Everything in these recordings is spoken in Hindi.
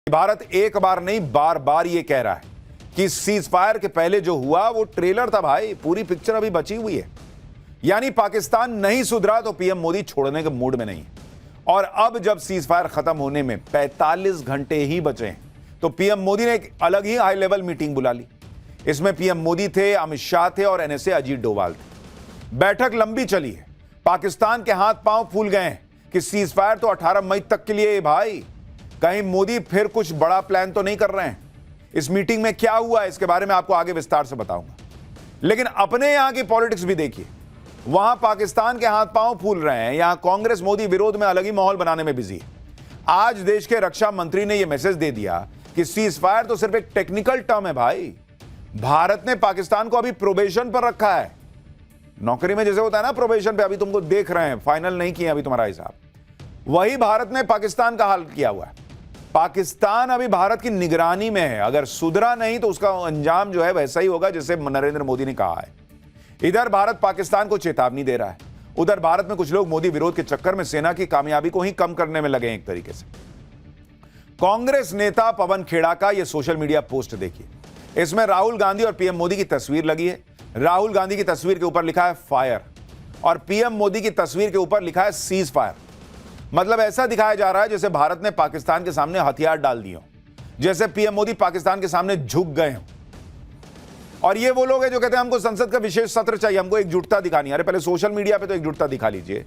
भारत एक बार नहीं बार बार ये कह रहा है कि सीज फायर के पहले जो हुआ वो ट्रेलर था भाई, पूरी पिक्चर अभी बची हुई है। यानी पाकिस्तान नहीं सुधरा तो पीएम मोदी छोड़ने के मूड में नहीं है। और अब जब सीज फायर खत्म होने में 45 घंटे ही बचे हैं तो पीएम मोदी ने एक अलग ही हाई लेवल मीटिंग बुला ली। इसमें पीएम मोदी थे, अमित शाह थे और एनएसए अजीत डोभाल थे। बैठक लंबी चली है। पाकिस्तान के हाथ पांव फूल गए हैं कि सीज फायर तो 18 मई तक के लिए है भाई। कहीं मोदी फिर कुछ बड़ा प्लान तो नहीं कर रहे हैं। इस मीटिंग में क्या हुआ इसके बारे में आपको आगे विस्तार से बताऊंगा। लेकिन अपने यहां की पॉलिटिक्स भी देखिए। वहां पाकिस्तान के हाथ पांव फूल रहे हैं, यहां कांग्रेस मोदी विरोध में अलग ही माहौल बनाने में बिजी है। आज देश के रक्षा मंत्री ने यह मैसेज दे दिया कि सीज फायर तो सिर्फ एक टेक्निकल टर्म है भाई। भारत ने पाकिस्तान को अभी प्रोबेशन पर रखा है। नौकरी में जैसे होता है ना प्रोबेशन पे, अभी तुमको देख रहे हैं, फाइनल नहीं किया अभी तुम्हारा हिसाब। वही भारत ने पाकिस्तान का हाल किया हुआ है। पाकिस्तान अभी भारत की निगरानी में है। अगर सुधरा नहीं तो उसका अंजाम जो है वैसा ही होगा जैसे नरेंद्र मोदी ने कहा है। इधर भारत पाकिस्तान को चेतावनी दे रहा है, उधर भारत में कुछ लोग मोदी विरोध के चक्कर में सेना की कामयाबी को ही कम करने में लगे हैं। एक तरीके से कांग्रेस नेता पवन खेड़ा का यह सोशल मीडिया पोस्ट देखिए। इसमें राहुल गांधी और पीएम मोदी की तस्वीर लगी है। राहुल गांधी की तस्वीर के ऊपर लिखा है फायर और पीएम मोदी की तस्वीर के ऊपर लिखा है सीज फायर। मतलब ऐसा दिखाया जा रहा है जैसे भारत ने पाकिस्तान के सामने हथियार डाल दिए हो, जैसे पीएम मोदी पाकिस्तान के सामने झुक गए हो। और ये वो लोग हैं जो कहते हैं हमको संसद का विशेष सत्र चाहिए, हमको एकजुटता दिखानी है। अरे पहले सोशल मीडिया पे तो एकजुटता दिखा लीजिए।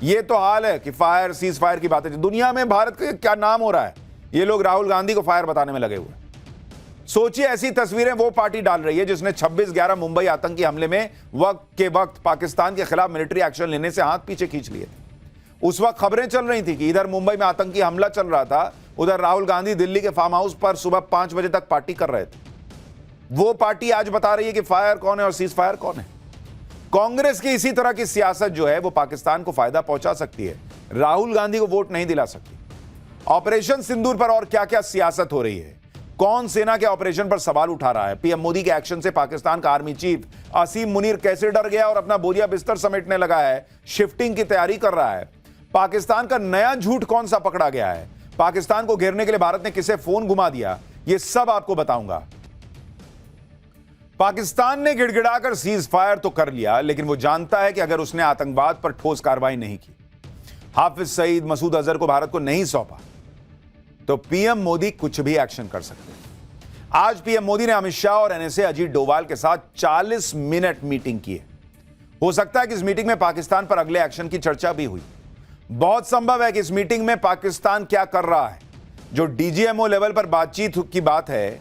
ये तो हाल है कि फायर सीज फायर की बातें दुनिया में भारत का क्या नाम हो रहा है, ये लोग राहुल गांधी को फायर बताने में लगे हुए। सोचिए ऐसी तस्वीरें वो पार्टी डाल रही है जिसने 26/11 मुंबई आतंकी हमले में वक्त पाकिस्तान के खिलाफ मिलिट्री एक्शन लेने से हाथ पीछे खींच लिए थे। उस वक्त खबरें चल रही थी कि इधर मुंबई में आतंकी हमला चल रहा था, उधर राहुल गांधी दिल्ली के फार्म हाउस पर सुबह 5 बजे तक पार्टी कर रहे थे। वो पार्टी आज बता रही है कि फायर कौन है और सीज फायर कौन है। कांग्रेस की इसी तरह की सियासत जो है वो पाकिस्तान को फायदा पहुंचा सकती है, राहुल गांधी को वोट नहीं दिला सकती। ऑपरेशन सिंदूर पर और क्या क्या सियासत हो रही है, कौन सेना के ऑपरेशन पर सवाल उठा रहा है, पीएम मोदी के एक्शन से पाकिस्तान का आर्मी चीफ असीम मुनीर कैसे डर गया और अपना बोरिया बिस्तर समेटने लगा है, शिफ्टिंग की तैयारी कर रहा है। पाकिस्तान का नया झूठ कौन सा पकड़ा गया है, पाकिस्तान को घेरने के लिए भारत ने किसे फोन घुमा दिया, यह सब आपको बताऊंगा। पाकिस्तान ने गिड़गिड़ाकर सीज फायर तो कर लिया, लेकिन वो जानता है कि अगर उसने आतंकवाद पर ठोस कार्रवाई नहीं की, हाफिज सईद, मसूद अजहर को भारत को नहीं सौंपा, तो पीएम मोदी कुछ भी एक्शन कर सकते हैं। आज पीएम मोदी ने अमित शाह और एनएसए अजीत डोभाल के साथ 40 मिनट मीटिंग की है। हो सकता है कि इस मीटिंग में पाकिस्तान पर अगले एक्शन की चर्चा भी हुई। बहुत संभव है कि इस मीटिंग में पाकिस्तान क्या कर रहा है, जो डीजीएमओ लेवल पर बातचीत की बात है,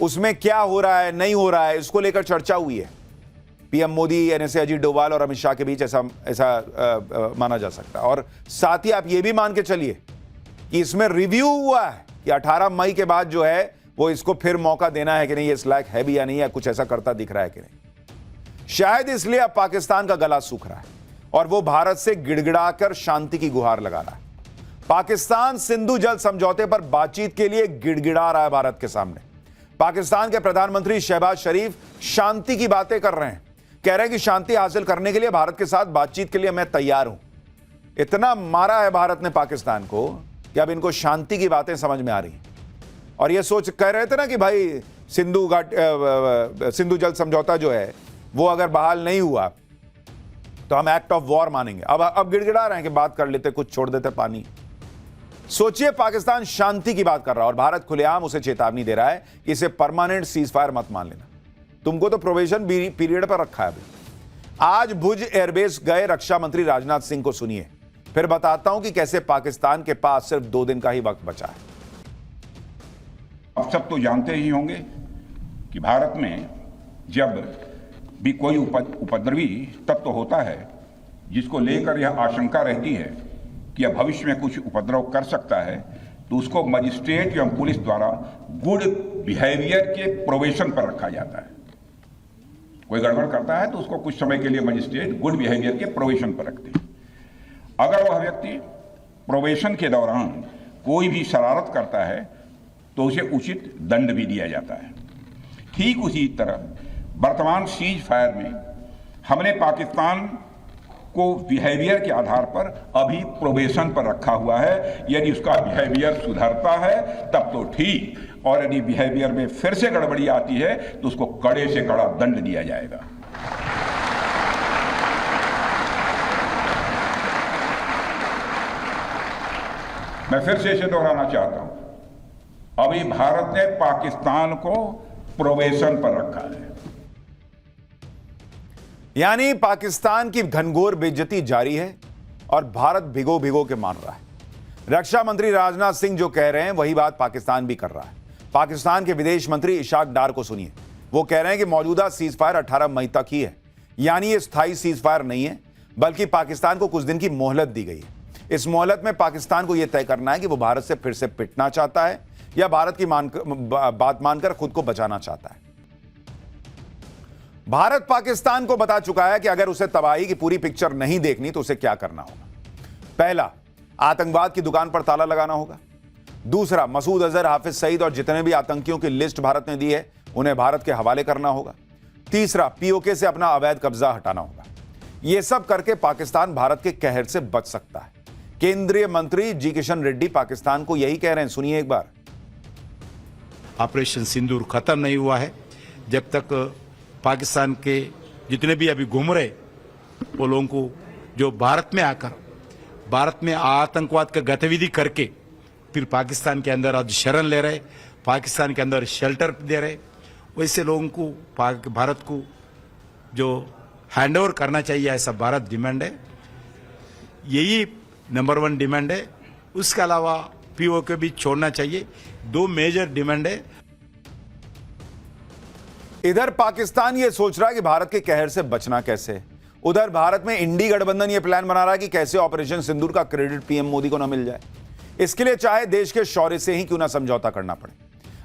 उसमें क्या हो रहा है नहीं हो रहा है, इसको लेकर चर्चा हुई है। पीएम मोदी, एनएसए अजीत डोभाल और अमित शाह के बीच ऐसा माना जा सकता है। और साथ ही आप ये भी मान के चलिए कि इसमें रिव्यू हुआ है कि 18 मई के बाद जो है वो इसको फिर मौका देना है कि नहीं, ये इस लायक है भी या नहीं, या कुछ ऐसा करता दिख रहा है कि नहीं। शायद इसलिए अब पाकिस्तान का गला सूख रहा है और वो भारत से गिड़गिड़ाकर शांति की गुहार लगा रहा है। पाकिस्तान सिंधु जल समझौते पर बातचीत के लिए गिड़गिड़ा रहा है भारत के सामने। पाकिस्तान के प्रधानमंत्री शहबाज शरीफ शांति की बातें कर रहे हैं, कह रहे हैं कि शांति हासिल करने के लिए भारत के साथ बातचीत के लिए मैं तैयार हूं। इतना मारा है भारत ने पाकिस्तान को कि अब इनको शांति की बातें समझ में आ रही हैं। और ये सोच कह रहे थे ना कि भाई सिंधु जल समझौता जो है वो अगर बहाल नहीं हुआ तो हम एक्ट ऑफ वॉर मानेंगे। अब गिड़गिड़ा रहे हैं कि बात कर लेते, कुछ छोड़ देते पानी। सोचिए पाकिस्तान शांति की बात कर रहा है और भारत खुलेआम उसे चेतावनी दे रहा है कि इसे परमानेंट सीज फायर मत मान लेना, तुमको तो प्रोबेशन पीरियड पर रखा है अभी। आज भुज एयरबेस गए रक्षा मंत्री राजनाथ सिंह को सुनिए, फिर बताता हूं कि कैसे पाकिस्तान के पास सिर्फ 2 दिन का ही वक्त बचा है। आप सब तो जानते ही होंगे कि भारत में जब भी कोई उपद्रवी तत्व होता है जिसको लेकर यह आशंका रहती है कि यह भविष्य में कुछ उपद्रव कर सकता है, तो उसको मजिस्ट्रेट एवं पुलिस द्वारा गुड बिहेवियर के प्रोबेशन पर रखा जाता है। कोई गड़बड़ करता है तो उसको कुछ समय के लिए मजिस्ट्रेट गुड बिहेवियर के प्रोबेशन पर रखते हैं। अगर वह व्यक्ति प्रोबेशन के दौरान कोई भी शरारत करता है तो उसे उचित दंड भी दिया जाता है। ठीक उसी तरह वर्तमान सीज फायर में हमने पाकिस्तान को बिहेवियर के आधार पर अभी प्रोबेशन पर रखा हुआ है। यदि उसका बिहेवियर सुधरता है तब तो ठीक, और यदि बिहेवियर में फिर से गड़बड़ी आती है तो उसको कड़े से कड़ा दंड दिया जाएगा। मैं फिर से इसे दोहराना चाहता हूं, अभी भारत ने पाकिस्तान को प्रोबेशन पर रखा है, यानी पाकिस्तान की घनघोर बेइज्जती जारी है और भारत भिगो भिगो के मान रहा है। रक्षा मंत्री राजनाथ सिंह जो कह रहे हैं वही बात पाकिस्तान भी कर रहा है। पाकिस्तान के विदेश मंत्री इशाक डार को सुनिए, वो कह रहे हैं कि मौजूदा सीज फायर 18 मई तक ही है, यानी ये स्थायी सीज फायर नहीं है, बल्कि पाकिस्तान को कुछ दिन की मोहलत दी गई है। इस मोहलत में पाकिस्तान को यह तय करना है कि वो भारत से फिर से पिटना चाहता है या भारत की बात मानकर खुद को बचाना चाहता है। भारत पाकिस्तान को बता चुका है कि अगर उसे तबाही की पूरी पिक्चर नहीं देखनी तो उसे क्या करना होगा। पहला, आतंकवाद की दुकान पर ताला लगाना होगा। दूसरा, मसूद अजहर, हाफिज सईद और जितने भी आतंकियों की लिस्ट भारत ने दी है उन्हें भारत के हवाले करना होगा। तीसरा, पीओके से अपना अवैध कब्जा हटाना होगा। यह सब करके पाकिस्तान भारत के कहर से बच सकता है। केंद्रीय मंत्री जी किशन रेड्डी पाकिस्तान को यही कह रहे हैं, सुनिए एक बार। ऑपरेशन सिंदूर खत्म नहीं हुआ है जब तक पाकिस्तान के जितने भी अभी घूम रहे वो लोगों को जो भारत में आकर भारत में आतंकवाद का गतिविधि करके फिर पाकिस्तान के अंदर आज शरण ले रहे, पाकिस्तान के अंदर शेल्टर दे रहे, वैसे लोगों को भारत को जो हैंडओवर करना चाहिए ऐसा भारत डिमांड है। यही नंबर 1 डिमांड है। उसके अलावा पीओके भी छोड़ना चाहिए। 2 मेजर डिमांड है। इधर पाकिस्तान यह सोच रहा है कि भारत के कहर से बचना कैसे। उधर भारत में इंडी गठबंधन यह प्लान बना रहा है कि कैसे ऑपरेशन सिंदूर का क्रेडिट पीएम मोदी को न मिल जाए। इसके लिए चाहे देश के शौर्य से ही क्यों ना समझौता करना पड़े।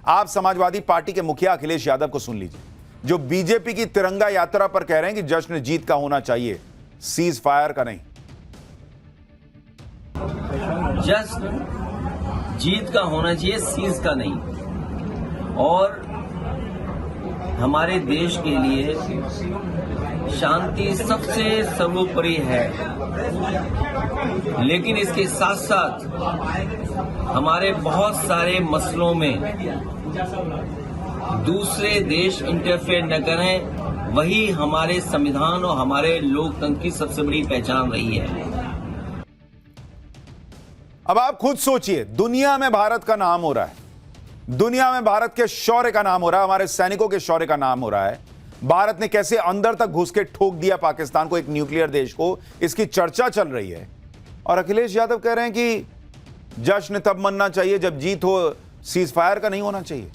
आप समाजवादी पार्टी के मुखिया अखिलेश यादव को सुन लीजिए, जो बीजेपी की तिरंगा यात्रा पर कह रहे हैं कि जश्न जीत का होना चाहिए, सीज फायर का नहीं। जश्न जीत का होना चाहिए, सीज का नहीं। और हमारे देश के लिए शांति सबसे सर्वोपरि है, लेकिन इसके साथ साथ हमारे बहुत सारे मसलों में दूसरे देश इंटरफेयर न करें, वही हमारे संविधान और हमारे लोकतंत्र की सबसे बड़ी पहचान रही है। अब आप खुद सोचिए, दुनिया में भारत का नाम हो रहा है, दुनिया में भारत के शौर्य का नाम हो रहा है, हमारे सैनिकों के शौर्य का नाम हो रहा है। भारत ने कैसे अंदर तक घुस के ठोक दिया पाकिस्तान को, एक न्यूक्लियर देश को, इसकी चर्चा चल रही है। और अखिलेश यादव कह रहे हैं कि जश्न तब मनना चाहिए जब जीत हो, सीज फायर का नहीं होना चाहिए।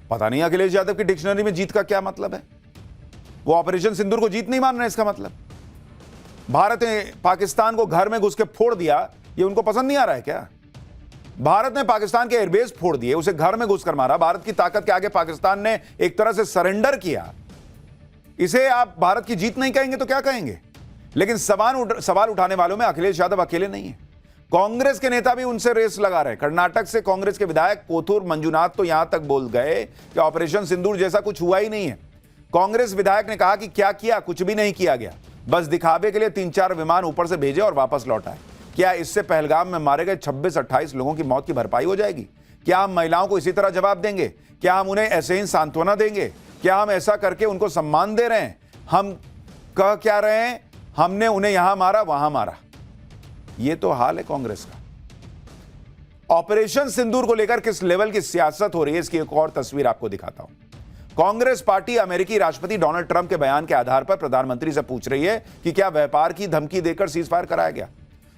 पता नहीं अखिलेश यादव की डिक्शनरी में जीत का क्या मतलब है। वो ऑपरेशन सिंदूर को जीत नहीं मान रहे, इसका मतलब भारत ने पाकिस्तान को घर में घुस के फोड़ दिया, ये उनको पसंद नहीं आ रहा है क्या? भारत ने पाकिस्तान के एयरबेस फोड़ दिए, उसे घर में घुसकर मारा। भारत की ताकत के आगे पाकिस्तान ने एक तरह से सरेंडर किया। इसे आप भारत की जीत नहीं कहेंगे तो क्या कहेंगे? लेकिन सवाल उठाने वालों में अखिलेश यादव अकेले नहीं है। कांग्रेस के नेता भी उनसे रेस लगा रहे। कर्नाटक से कांग्रेस के विधायक कोथूर मंजुनाथ तो यहां तक बोल गए कि ऑपरेशन सिंदूर जैसा कुछ हुआ ही नहीं है। कांग्रेस विधायक ने कहा कि क्या किया? कुछ भी नहीं किया गया, बस दिखावे के लिए 3-4 विमान ऊपर से भेजे और वापस लौटाए। क्या इससे पहलगाम में मारे गए 26-28 लोगों की मौत की भरपाई हो जाएगी? क्या हम महिलाओं को इसी तरह जवाब देंगे? क्या हम उन्हें ऐसे ही सांत्वना देंगे? क्या हम ऐसा करके उनको सम्मान दे रहे हैं? हम कह क्या रहे हैं? हमने उन्हें यहां मारा, वहां मारा। यह तो हाल है कांग्रेस का। ऑपरेशन सिंदूर को लेकर किस लेवल की सियासत हो रही है, इसकी एक और तस्वीर आपको दिखाता हूं। कांग्रेस पार्टी अमेरिकी राष्ट्रपति डोनाल्ड ट्रंप के बयान के आधार पर प्रधानमंत्री से पूछ रही है कि क्या व्यापार की धमकी देकर सीज फायर कराया गया,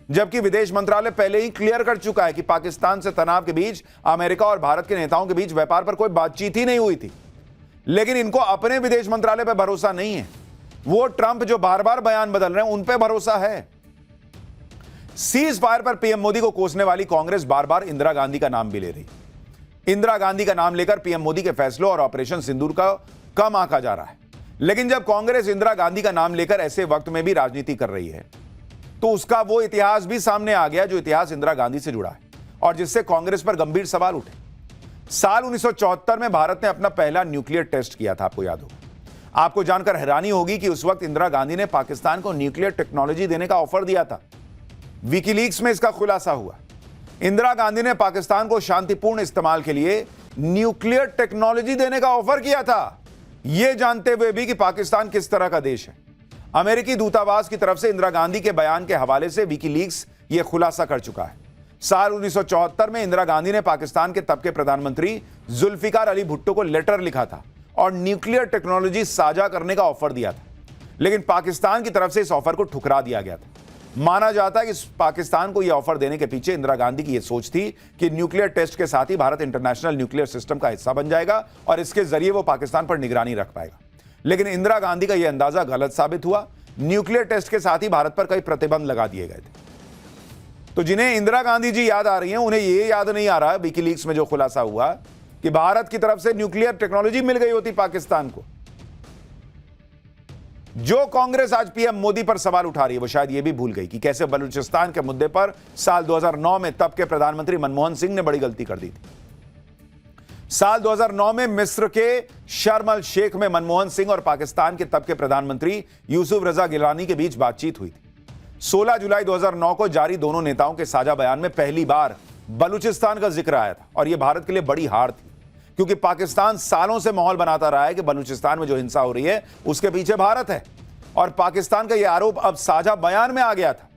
जबकि विदेश मंत्रालय पहले ही क्लियर कर चुका है कि पाकिस्तान से तनाव के बीच अमेरिका और भारत के नेताओं के बीच व्यापार पर कोई बातचीत ही नहीं हुई थी। लेकिन इनको अपने विदेश मंत्रालय पर भरोसा नहीं है। वो ट्रंप जो बार बार बयान बदल रहे हैं उन पर भरोसा है। सीज फायर पर पीएम मोदी को कोसने वाली कांग्रेस बार बार इंदिरा गांधी का नाम भी ले रही। इंदिरा गांधी का नाम लेकर पीएम मोदी के फैसलों और ऑपरेशन सिंदूर का कम आंका जा रहा है। लेकिन जब कांग्रेस इंदिरा गांधी का नाम लेकर ऐसे वक्त में भी राजनीति कर रही है तो उसका वो इतिहास भी सामने आ गया जो इतिहास इंदिरा गांधी से जुड़ा है और जिससे कांग्रेस पर गंभीर सवाल उठे। साल 1974 में भारत ने अपना पहला न्यूक्लियर टेस्ट किया था, आपको याद होगा। आपको जानकर हैरानी होगी कि उस वक्त इंदिरा गांधी ने पाकिस्तान को न्यूक्लियर टेक्नोलॉजी देने का ऑफर दिया था। विकीलीक्स में इसका खुलासा हुआ। इंदिरा गांधी ने पाकिस्तान को शांतिपूर्ण इस्तेमाल के लिए न्यूक्लियर टेक्नोलॉजी देने का ऑफर किया था, यह जानते हुए भी कि पाकिस्तान किस तरह का देश है। अमेरिकी दूतावास की तरफ से इंदिरा गांधी के बयान के हवाले से विकीलीक्स यह खुलासा कर चुका है। साल 1974 में इंदिरा गांधी ने पाकिस्तान के तब के प्रधानमंत्री जुल्फिकार अली भुट्टो को लेटर लिखा था और न्यूक्लियर टेक्नोलॉजी साझा करने का ऑफर दिया था, लेकिन पाकिस्तान की तरफ से इस ऑफर को ठुकरा दिया गया था। माना जाता है कि पाकिस्तान को यह ऑफर देने के पीछे इंदिरा गांधी की यह सोच थी कि न्यूक्लियर टेस्ट के साथ ही भारत इंटरनेशनल न्यूक्लियर सिस्टम का हिस्सा बन जाएगा और इसके जरिए वो पाकिस्तान पर निगरानी रख पाएगा। लेकिन इंदिरा गांधी का यह अंदाजा गलत साबित हुआ। न्यूक्लियर टेस्ट के साथ ही भारत पर कई प्रतिबंध लगा दिए गए थे। तो जिन्हें इंदिरा गांधी जी याद आ रही हैं, उन्हें यह याद नहीं आ रहा विकीलीक्स में जो खुलासा हुआ कि भारत की तरफ से न्यूक्लियर टेक्नोलॉजी मिल गई होती पाकिस्तान को। जो कांग्रेस आज पीएम मोदी पर सवाल उठा रही है, वो शायद यह भी भूल गई कि कैसे बलूचिस्तान के मुद्दे पर साल 2009 में तब के प्रधानमंत्री मनमोहन सिंह ने बड़ी गलती कर दी थी। साल 2009 में मिस्र के शर्म अल शेख में मनमोहन सिंह और पाकिस्तान के तब के प्रधानमंत्री यूसुफ रजा गिलानी के बीच बातचीत हुई थी। 16 जुलाई 2009 को जारी दोनों नेताओं के साझा बयान में पहली बार बलूचिस्तान का जिक्र आया था और यह भारत के लिए बड़ी हार थी, क्योंकि पाकिस्तान सालों से माहौल बनाता रहा है कि बलूचिस्तान में जो हिंसा हो रही है उसके पीछे भारत है, और पाकिस्तान का यह आरोप अब साझा बयान में आ गया था।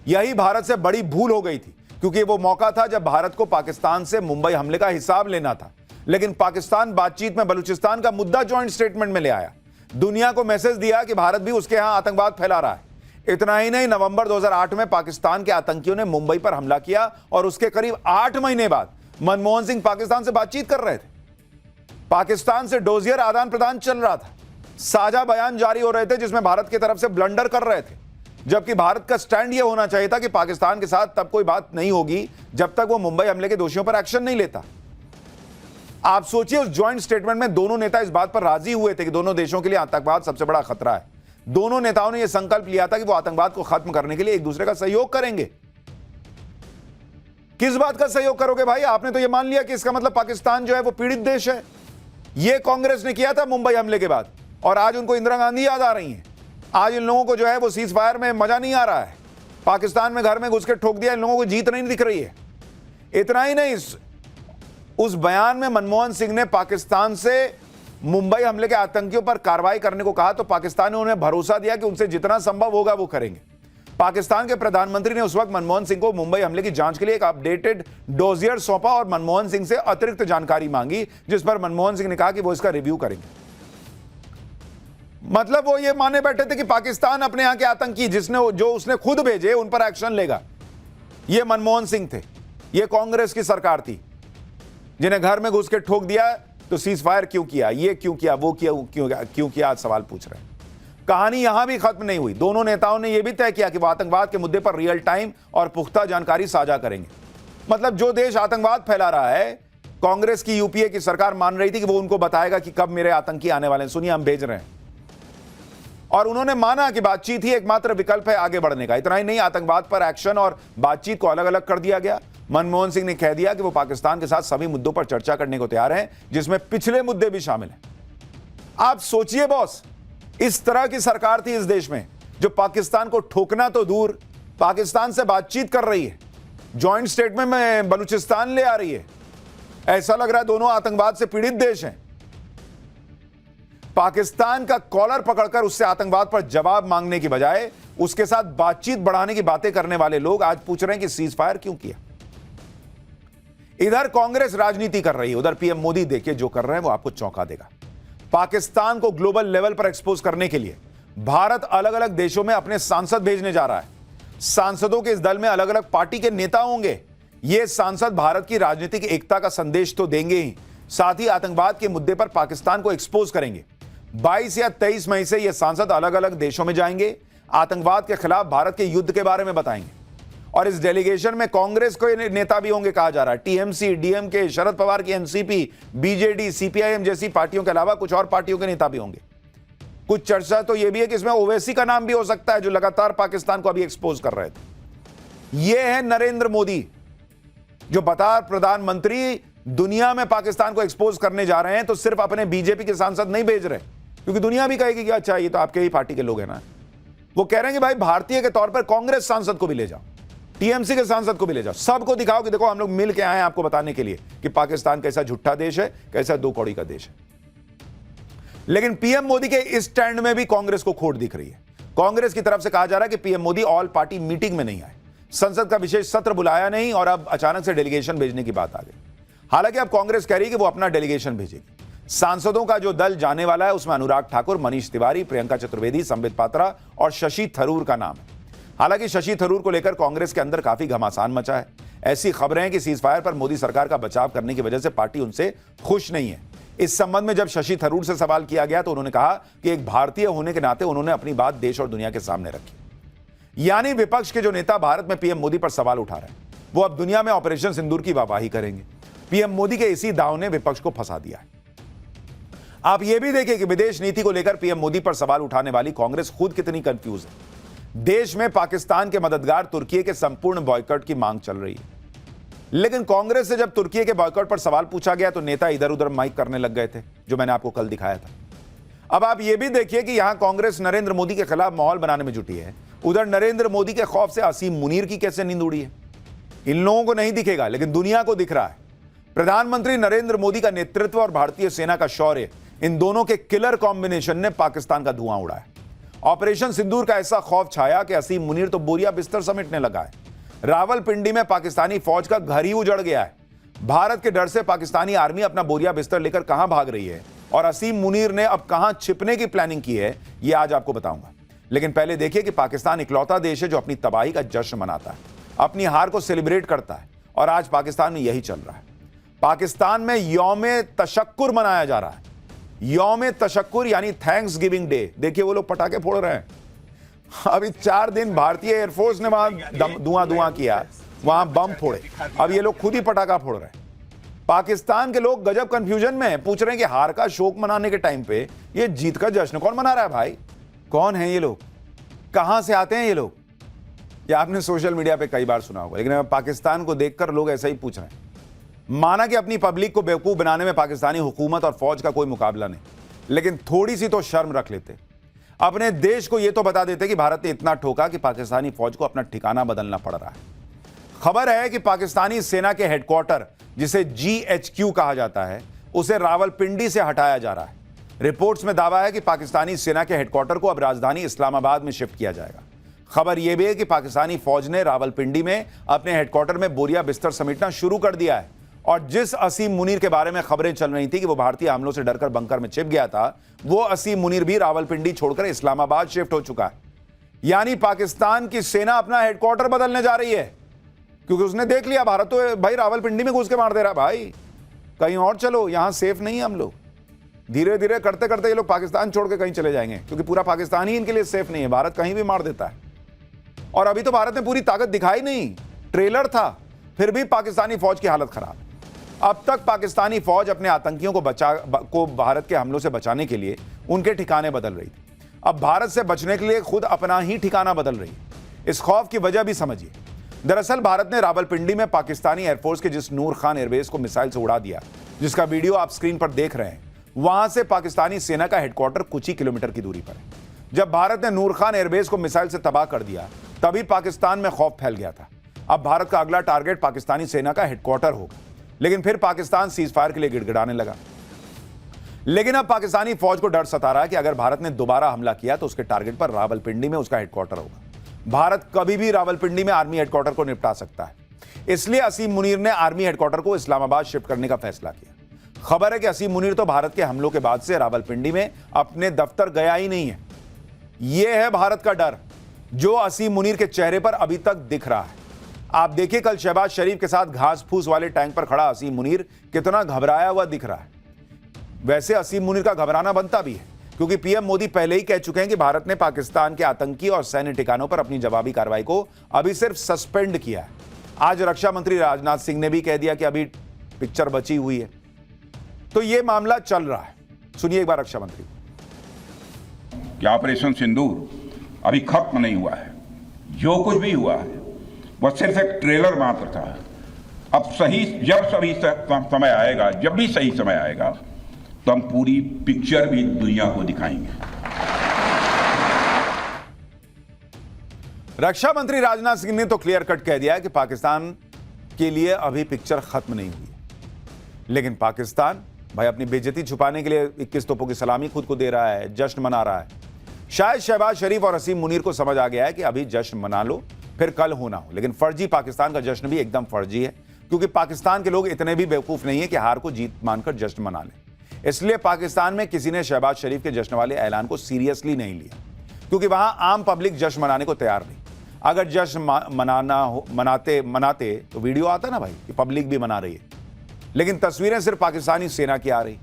यही भारत से बड़ी भूल हो गई थी, क्योंकि वो मौका था जब भारत को पाकिस्तान से मुंबई हमले का हिसाब लेना था। लेकिन पाकिस्तान बातचीत में बलूचिस्तान का मुद्दा ज्वाइंट स्टेटमेंट में ले आया, दुनिया को मैसेज दिया कि भारत भी उसके यहां आतंकवाद फैला रहा है। इतना ही नहीं, नवंबर 2008 में पाकिस्तान के आतंकियों ने मुंबई पर हमला किया और उसके करीब 8 महीने बाद मनमोहन सिंह पाकिस्तान से बातचीत कर रहे थे। पाकिस्तान से डोजियर आदान प्रदान चल रहा था, साझा बयान जारी हो रहे थे जिसमें भारत की तरफ से ब्लंडर कर रहे थे, जबकि भारत का स्टैंड यह होना चाहिए था कि पाकिस्तान के साथ तब कोई बात नहीं होगी जब तक वो मुंबई हमले के दोषियों पर एक्शन नहीं लेता। आप सोचिए, उस ज्वाइंट स्टेटमेंट में दोनों नेता इस बात पर राजी हुए थे कि दोनों देशों के लिए आतंकवाद सबसे बड़ा खतरा है। दोनों नेताओं ने यह संकल्प लिया था कि वो आतंकवाद को खत्म करने के लिए एक दूसरे का सहयोग करेंगे। किस बात का सहयोग करोगे भाई? आपने तो यह मान लिया कि इसका मतलब पाकिस्तान जो है वो पीड़ित देश है। यह कांग्रेस ने किया था मुंबई हमले के बाद, और आज उनको इंदिरा गांधी याद आ रही हैं। आज इन लोगों को जो है वो सीज फायर में मजा नहीं आ रहा है। पाकिस्तान में घर में घुस के ठोक दिया, इन लोगों को जीत नहीं दिख रही है। इतना ही नहीं, उस बयान में मनमोहन सिंह ने पाकिस्तान से मुंबई हमले के आतंकियों पर कार्रवाई करने को कहा, तो पाकिस्तान ने उन्हें भरोसा दिया कि उनसे जितना संभव होगा वो करेंगे। पाकिस्तान के प्रधानमंत्री ने उस वक्त मनमोहन सिंह को मुंबई हमले की जांच के लिए एक अपडेटेड डोजियर सौंपा और मनमोहन सिंह से अतिरिक्त जानकारी मांगी, जिस पर मनमोहन सिंह ने कहा कि वो इसका रिव्यू करेंगे। मतलब वो ये माने बैठे थे कि पाकिस्तान अपने यहां के आतंकी जो उसने खुद भेजे उन पर एक्शन लेगा। ये मनमोहन सिंह थे, ये कांग्रेस की सरकार थी, जिन्हें घर में घुस के ठोक दिया तो सीज फायर क्यों किया, ये क्यों किया, वो क्यों किया, आज सवाल पूछ रहे हैं। कहानी यहां भी खत्म नहीं हुई। दोनों नेताओं ने यह भी तय किया कि वो आतंकवाद के मुद्दे पर रियल टाइम और पुख्ता जानकारी साझा करेंगे। मतलब जो देश आतंकवाद फैला रहा है, कांग्रेस की यूपीए की सरकार मान रही थी कि वो उनको बताएगा कि कब मेरे आतंकी आने वाले हैं, सुनिए हम भेज रहे हैं। और उन्होंने माना कि बातचीत ही एकमात्र विकल्प है आगे बढ़ने का। इतना ही नहीं, आतंकवाद पर एक्शन और बातचीत को अलग अलग कर दिया गया। मनमोहन सिंह ने कह दिया कि वो पाकिस्तान के साथ सभी मुद्दों पर चर्चा करने को तैयार हैं, जिसमें पिछले मुद्दे भी शामिल हैं। आप सोचिए बॉस, इस तरह की सरकार थी इस देश में जो पाकिस्तान को ठोकना तो दूर, पाकिस्तान से बातचीत कर रही है, ज्वाइंट स्टेटमेंट में बलूचिस्तान ले आ रही है। ऐसा लग रहा है दोनों आतंकवाद से पीड़ित देश हैं। पाकिस्तान का कॉलर पकड़कर उससे आतंकवाद पर जवाब मांगने की बजाय उसके साथ बातचीत बढ़ाने की बातें करने वाले लोग आज पूछ रहे हैं कि सीज फायर क्यों किया। इधर कांग्रेस राजनीति कर रही है, उधर पीएम मोदी देखिए जो कर रहे हैं वो आपको चौंका देगा। पाकिस्तान को ग्लोबल लेवल पर एक्सपोज करने के लिए भारत अलग अलग देशों में अपने सांसद भेजने जा रहा है। सांसदों के इस दल में अलग अलग पार्टी के नेता होंगे। ये सांसद भारत की राजनीतिक एकता का संदेश तो देंगे ही, साथ ही आतंकवाद के मुद्दे पर पाकिस्तान को एक्सपोज करेंगे। 22 या 23 मई से ये सांसद अलग अलग देशों में जाएंगे, आतंकवाद के खिलाफ भारत के युद्ध के बारे में बताएंगे। और इस डेलीगेशन में कांग्रेस के नेता भी होंगे कहा जा रहा है। टीएमसी, डीएमके, शरद पवार की एनसीपी, बीजेडी, सीपीआईएम जैसी पार्टियों के अलावा कुछ और पार्टियों के नेता भी होंगे। कुछ चर्चा तो यह भी है कि इसमें ओवैसी का नाम भी हो सकता है, जो लगातार पाकिस्तान को अभी एक्सपोज कर रहे थे। यह है नरेंद्र मोदी, जो बता प्रधानमंत्री दुनिया में पाकिस्तान को एक्सपोज करने जा रहे हैं, तो सिर्फ अपने बीजेपी के सांसद नहीं भेज रहे, क्योंकि दुनिया भी कहेगी कि अच्छा ये तो आपके ही पार्टी के लोग हैं ना। वो कह रहे हैं कि भाई भारतीय के तौर पर कांग्रेस सांसद को भी ले जाओ, टीएमसी के सांसद को भी ले जाओ, सबको दिखाओ कि देखो हम लोग मिल के आए हैं आपको बताने के लिए कि पाकिस्तान कैसा झूठा देश है, कैसा दो कौड़ी का देश है। लेकिन पीएम मोदी के इस स्टैंड में भी कांग्रेस को खोट दिख रही है। कांग्रेस की तरफ से कहा जा रहा है कि PM Modi all party meeting में नहीं आए, संसद का विशेष सत्र बुलाया नहीं और अब अचानक से डेलीगेशन भेजने की बात आ गई। हालांकि अब कांग्रेस कह रही है कि वो अपना डेलीगेशन भेजेगी। सांसदों का जो दल जाने वाला है उसमें अनुराग ठाकुर, मनीष तिवारी, प्रियंका चतुर्वेदी, संबित पात्रा और शशि थरूर का नाम है। हालांकि शशि थरूर को लेकर कांग्रेस के अंदर काफी घमासान मचा है। ऐसी खबरें हैं कि सीज फायर पर मोदी सरकार का बचाव करने की वजह से पार्टी उनसे खुश नहीं है। इस संबंध में जब शशि थरूर से सवाल किया गया तो उन्होंने कहा कि एक भारतीय होने के नाते उन्होंने अपनी बात देश और दुनिया के सामने रखी। यानी विपक्ष के जो नेता भारत में पीएम मोदी पर सवाल उठा रहे हैं वो अब दुनिया में ऑपरेशन सिंदूर की वाहवाही करेंगे। पीएम मोदी के इसी दांव ने विपक्ष को फंसा दिया है। आप यह भी देखिए कि विदेश नीति को लेकर पीएम मोदी पर सवाल उठाने वाली कांग्रेस खुद कितनी कंफ्यूज है। देश में पाकिस्तान के मददगार तुर्की के संपूर्ण बॉयकॉट की मांग चल रही है, लेकिन कांग्रेस से जब तुर्की के बॉयकॉट पर सवाल पूछा गया तो नेता इधर उधर माइक करने लग गए थे, जो मैंने आपको कल दिखाया था। अब आप यह भी देखिए कि यहां कांग्रेस नरेंद्र मोदी के खिलाफ माहौल बनाने में जुटी है, उधर नरेंद्र मोदी के खौफ से असीम मुनीर की कैसे नींद उड़ी है। इन लोगों को नहीं दिखेगा लेकिन दुनिया को दिख रहा है। प्रधानमंत्री नरेंद्र मोदी का नेतृत्व और भारतीय सेना का शौर्य, इन दोनों के किलर कॉम्बिनेशन ने पाकिस्तान का धुआं उड़ाया। ऑपरेशन सिंदूर का ऐसा खौफ छाया कि असीम मुनीर तो बोरिया बिस्तर समेटने लगा है। रावलपिंडी में पाकिस्तानी फौज का घर ही उजड़ गया है। भारत के डर से पाकिस्तानी आर्मी अपना बोरिया बिस्तर लेकर कहां भाग रही है और असीम मुनीर ने अब कहां छिपने की प्लानिंग की है, यह आज आपको बताऊंगा। लेकिन पहले देखिए कि पाकिस्तान इकलौता देश है जो अपनी तबाही का जश्न मनाता है, अपनी हार को सेलिब्रेट करता है, और आज पाकिस्तान में यही चल रहा है। पाकिस्तान में यौमे तशक्कुर मनाया जा रहा है। यौमे तशक्कुर यानी थैंक्स गिविंग डे। देखिए वो लोग पटाखे फोड़ रहे हैं। अभी 4 दिन भारतीय एयरफोर्स ने वहां धुआं किया, वहां बम फोड़े, अब ये लोग खुद ही पटाखा फोड़ रहे हैं। पाकिस्तान के लोग गजब कंफ्यूजन में पूछ रहे हैं कि हार का शोक मनाने के टाइम पे ये जीत का जश्न कौन मना रहा है भाई? कौन है ये लोग? कहां से आते हैं ये लोग? ये आपने सोशल मीडिया पे कई बार सुना होगा, लेकिन पाकिस्तान को देखकर लोग ऐसा ही पूछ रहे हैं। माना कि अपनी पब्लिक को बेवकूफ बनाने में पाकिस्तानी हुकूमत और फौज का कोई मुकाबला नहीं, लेकिन थोड़ी सी तो शर्म रख लेते। अपने देश को यह तो बता देते कि भारत ने इतना ठोका कि पाकिस्तानी फौज को अपना ठिकाना बदलना पड़ रहा है। खबर है कि पाकिस्तानी सेना के हेडक्वार्टर, जिसे GHQ कहा जाता है, उसे रावलपिंडी से हटाया जा रहा है। रिपोर्ट्स में दावा है कि पाकिस्तानी सेना के हेडक्वार्टर को अब राजधानी इस्लामाबाद में शिफ्ट किया जाएगा। खबर यह भी है कि पाकिस्तानी फौज ने रावलपिंडी में अपने हेडक्वार्टर में बोरिया बिस्तर समेटना शुरू कर दिया है, और जिस असीम मुनीर के बारे में खबरें चल रही थी कि वो भारतीय हमलों से डरकर बंकर में छिप गया था, वो असीम मुनीर भी रावलपिंडी छोड़कर इस्लामाबाद शिफ्ट हो चुका है। यानी पाकिस्तान की सेना अपना हेडक्वार्टर बदलने जा रही है, क्योंकि उसने देख लिया भारत तो भाई रावलपिंडी में घुस के मार दे रहा भाई, कहीं और चलो, यहां सेफ नहीं है हम लोग। धीरे धीरे करते करते ये लोग पाकिस्तान छोड़ के कहीं चले जाएंगे, क्योंकि पूरा पाकिस्तान ही इनके लिए सेफ नहीं है। भारत कहीं भी मार देता है, और अभी तो भारत ने पूरी ताकत दिखाई नहीं, ट्रेलर था, फिर भी पाकिस्तानी फौज की हालत खराब है। अब तक पाकिस्तानी फौज अपने आतंकियों को भारत के हमलों से बचाने के लिए उनके ठिकाने बदल रही थी, अब भारत से बचने के लिए खुद अपना ही ठिकाना बदल रही है। इस खौफ की वजह भी समझिए। दरअसल भारत ने रावलपिंडी में पाकिस्तानी एयरफोर्स के जिस नूर खान एयरबेस को मिसाइल से उड़ा दिया, जिसका वीडियो आप स्क्रीन पर देख रहे हैं, वहां से पाकिस्तानी सेना का हेडक्वार्टर कुछ ही किलोमीटर की दूरी पर है। जब भारत ने नूर खान एयरबेस को मिसाइल से तबाह कर दिया, तभी पाकिस्तान में खौफ फैल गया था। अब भारत का अगला टारगेट पाकिस्तानी सेना का हेडक्वार्टर होगा, लेकिन फिर पाकिस्तान सीज फायर के लिए गिड़गिड़ाने लगा। लेकिन अब पाकिस्तानी फौज को डर सता रहा है कि अगर भारत ने दोबारा हमला किया तो उसके टारगेट पर रावलपिंडी में उसका हेडक्वार्टर होगा। भारत कभी भी रावलपिंडी में आर्मी हेडक्वार्टर को निपटा सकता है, इसलिए असीम मुनीर ने आर्मी हेडक्वार्टर को इस्लामाबाद शिफ्ट करने का फैसला किया। खबर है कि असीम मुनीर तो भारत के हमलों के बाद से रावलपिंडी में अपने दफ्तर गया ही नहीं है। यह है भारत का डर, जो असीम मुनीर के चेहरे पर अभी तक दिख रहा है। आप देखिए कल शहबाज शरीफ के साथ घास फूस वाले टैंक पर खड़ा असीम मुनीर कितना घबराया हुआ दिख रहा है। वैसे असीम मुनीर का घबराना बनता भी है, क्योंकि पीएम मोदी पहले ही कह चुके हैं कि भारत ने पाकिस्तान के आतंकी और सैन्य ठिकानों पर अपनी जवाबी कार्रवाई को अभी सिर्फ सस्पेंड किया है। आज रक्षा मंत्री राजनाथ सिंह ने भी कह दिया कि अभी पिक्चर बची हुई है। तो यह मामला चल रहा है। सुनिए एक बार रक्षा मंत्री। कि ऑपरेशन सिंदूर अभी खत्म नहीं हुआ है। जो कुछ भी हुआ है वह सिर्फ एक ट्रेलर मात्र था। अब जब सही समय आएगा, जब भी सही समय आएगा, तो हम पूरी पिक्चर भी दुनिया को दिखाएंगे। रक्षा मंत्री राजनाथ सिंह ने तो क्लियर कट कह दिया है कि पाकिस्तान के लिए अभी पिक्चर खत्म नहीं हुई है। लेकिन पाकिस्तान भाई अपनी बेइज्जती छुपाने के लिए 21 तोपों की सलामी खुद को दे रहा है, जश्न मना रहा है। शायद शहबाज शरीफ और असीम मुनीर को समझ आ गया है कि अभी जश्न मना लो, फिर कल होना हो। लेकिन फर्जी पाकिस्तान का जश्न भी एकदम फर्जी है, क्योंकि पाकिस्तान के लोग इतने भी बेवकूफ नहीं है कि हार को जीत मानकर जश्न मना लें। इसलिए पाकिस्तान में किसी ने शहबाज शरीफ के जश्न वाले ऐलान को सीरियसली नहीं लिया, क्योंकि वहां आम पब्लिक जश्न मनाने को तैयार नहीं। अगर जश्न मनाते तो वीडियो आता ना भाई कि पब्लिक भी मना रही है। लेकिन तस्वीरें सिर्फ पाकिस्तानी सेना की आ रही,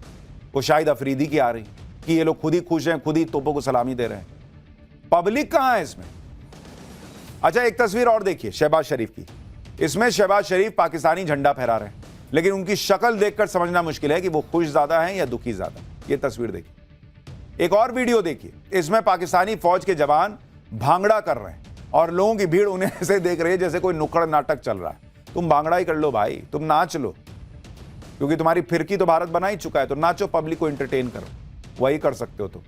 वो शाहिद अफरीदी की आ रही कि ये लोग खुद ही खुश हैं, खुद ही तोपों को सलामी दे रहे हैं। पब्लिक कहां है इसमें? अच्छा, एक तस्वीर और देखिए शहबाज शरीफ की। इसमें शहबाज शरीफ पाकिस्तानी झंडा फहरा रहे हैं, लेकिन उनकी शक्ल देखकर समझना मुश्किल है कि वो खुश ज्यादा हैं या दुखी ज्यादा। ये तस्वीर देखिए। एक और वीडियो देखिए, इसमें पाकिस्तानी फौज के जवान भांगड़ा कर रहे हैं और लोगों की भीड़ उन्हें ऐसे देख रही है जैसे कोई नुक्कड़ नाटक चल रहा है। तुम भांगड़ा ही कर लो भाई, तुम नाच लो, क्योंकि तुम्हारी फिरकी तो भारत बना ही चुका है। तो नाचो, पब्लिक को एंटरटेन करो, वही कर सकते हो। तो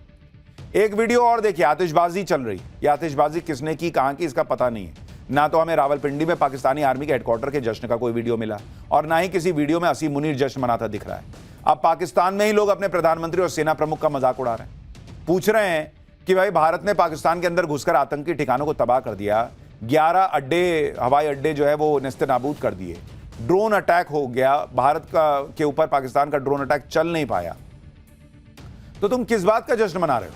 एक वीडियो और देखिए, आतिशबाजी चल रही। ये आतिशबाजी किसने की, कहां की, इसका पता नहीं है। ना तो हमें रावलपिंडी में पाकिस्तानी आर्मी के हेडक्वार्टर के जश्न का कोई वीडियो मिला, और ना ही किसी वीडियो में असीम मुनीर जश्न मनाता दिख रहा है। अब पाकिस्तान में ही लोग अपने प्रधानमंत्री और सेना प्रमुख का मजाक उड़ा रहे हैं। पूछ रहे हैं कि भाई भारत ने पाकिस्तान के अंदर घुसकर आतंकी ठिकानों को तबाह कर दिया, 11 अड्डे, हवाई अड्डे जो है वो नेस्तनाबूद कर दिए, ड्रोन अटैक हो गया, भारत के ऊपर पाकिस्तान का ड्रोन अटैक चल नहीं पाया, तो तुम किस बात का जश्न मना रहे हो?